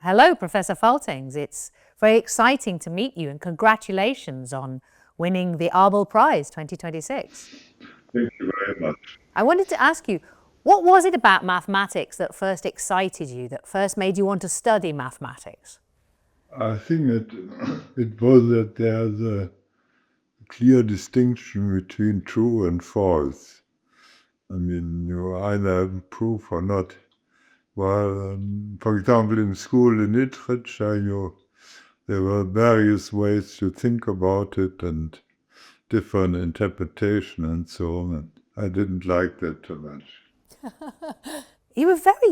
Hello, Professor Faltings. It's very exciting to meet you and congratulations on winning the Abel Prize 2026. Thank you very much. I wanted to ask you, what was it about mathematics that first excited you, that first made you want to study mathematics? I think it was that there's a clear distinction between true and false. I mean, you either have a proof or not. Well, for example, in school in literature, there were various ways to think about it and different interpretation and so on. I didn't like that too much. You were very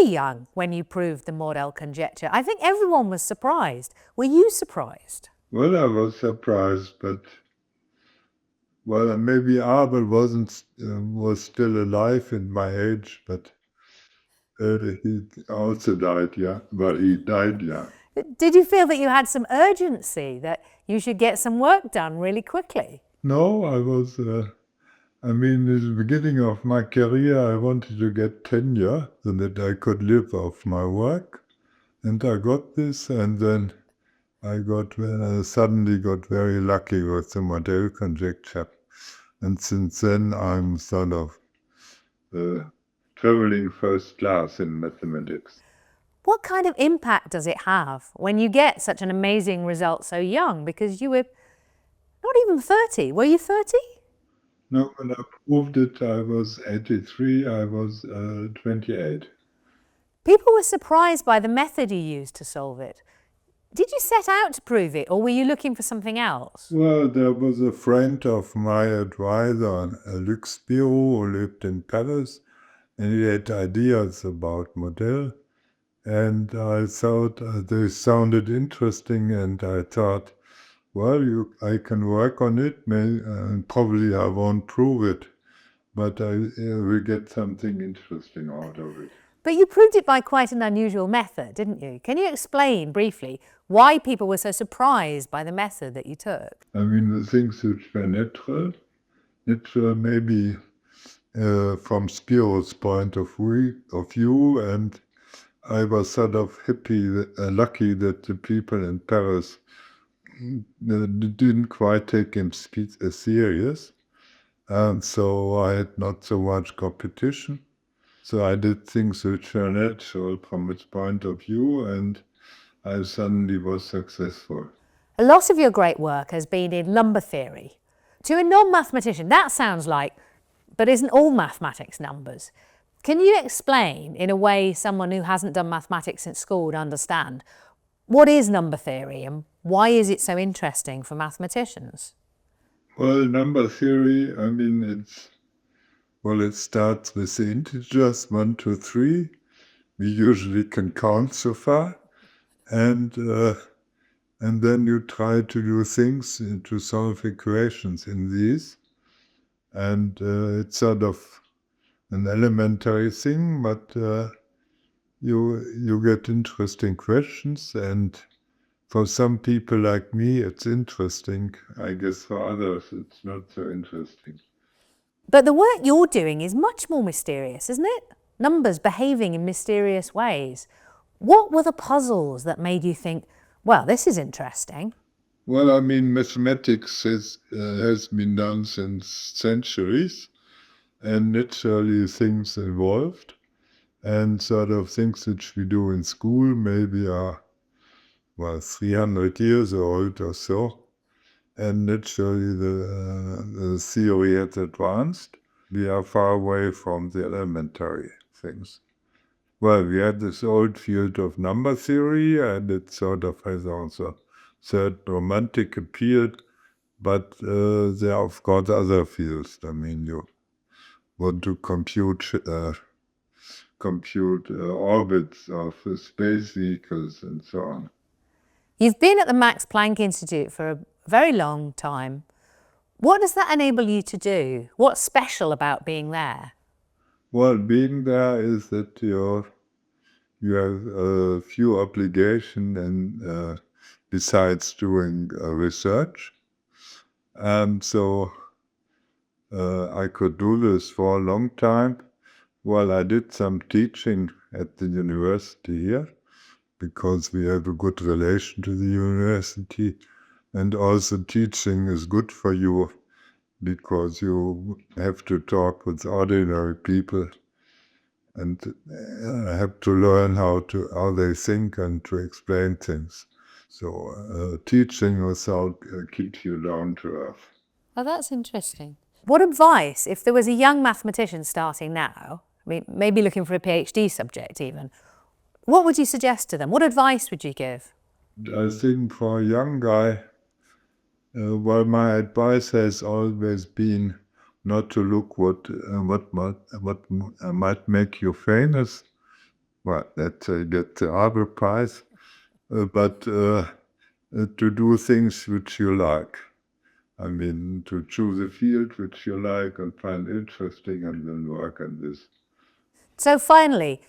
young when you proved the model conjecture. I think everyone was surprised. Were you surprised? Well, I was surprised, but maybe Abel was still alive in my age, but he also died, yeah. Well, he died, yeah. Did you feel that you had some urgency, that you should get some work done really quickly? No, in the beginning of my career, I wanted to get tenure so that I could live off my work. And I got this, and then I suddenly got very lucky with the model conjecture. And since then, I'm sort of traveling first class in mathematics. What kind of impact does it have when you get such an amazing result so young? Because you were not even 30. Were you 30? No, when I proved it, I was 83, I was 28. People were surprised by the method you used to solve it. Did you set out to prove it, or were you looking for something else? Well, there was a friend of my advisor, Luc Spiro, who lived in Paris, and he had ideas about model. And I thought they sounded interesting, and I thought, well, I can work on it. Probably I won't prove it, but I will get something interesting out of it. But you proved it by quite an unusual method, didn't you? Can you explain briefly why people were so surprised by the method that you took? I mean, the things which were natural maybe from Spiro's point of view, and I was sort of lucky that the people in Paris didn't quite take him serious, and so I had not so much competition. So I did things which were natural from its point of view, and I suddenly was successful. A lot of your great work has been in number theory. To a non-mathematician, that sounds like, but isn't all mathematics numbers? Can you explain, in a way someone who hasn't done mathematics since school would understand, what is number theory and why is it so interesting for mathematicians? Well, number theory, it starts with the integers 1, 2, 3. We usually can count so far, and then you try to do things to solve equations in these, and it's sort of an elementary thing, but you get interesting questions, and for some people like me, it's interesting. I guess for others, it's not so interesting. But the work you're doing is much more mysterious, isn't it? Numbers behaving in mysterious ways. What were the puzzles that made you think, well, this is interesting? Well, mathematics has been done since centuries, and naturally things evolved, and sort of things which we do in school maybe are 300 years old or so, and naturally the theory has advanced. We are far away from the elementary things. Well, we had this old field of number theory, and it sort of has also certain romantic appeal, but there are, of course, other fields. You want to compute orbits of space vehicles and so on. You've been at the Max Planck Institute for a very long time. What does that enable you to do? What's special about being there? Well, being there is that you have a few obligations and besides doing research. So I could do this for a long time. Well, I did some teaching at the university here, because we have a good relation to the university, and also teaching is good for you because you have to talk with ordinary people and have to learn how they think and to explain things. So teaching without keeps you down to earth. Oh, that's interesting. What advice, if there was a young mathematician starting now, I mean, maybe looking for a PhD subject even, what would you suggest to them? What advice would you give? I think for a young guy, well, my advice has always been not to look what might make you famous. Well, let's say get the Abel Prize, but to do things which you like. I mean, to choose a field which you like and find interesting and then work on this. So finally,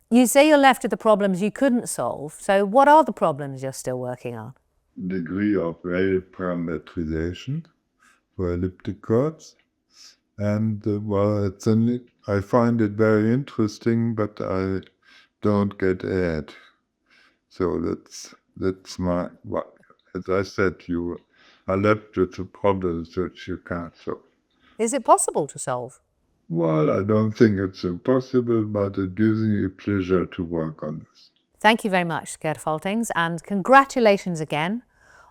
you say you're left with the problems you couldn't solve. So what are the problems you're still working on? Degree of Weyl parametrization for elliptic curves. And well, I find it very interesting, but I don't get ahead. So that's my, as I said, you are left with the problems which you can't solve. Is it possible to solve? Well, I don't think it's impossible, but it gives me pleasure to work on this. Thank you very much, Gerd Faltings, and congratulations again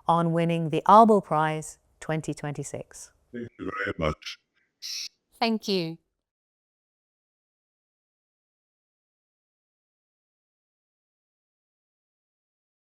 on winning the Abel Prize 2026. Thank you very much. Thank you.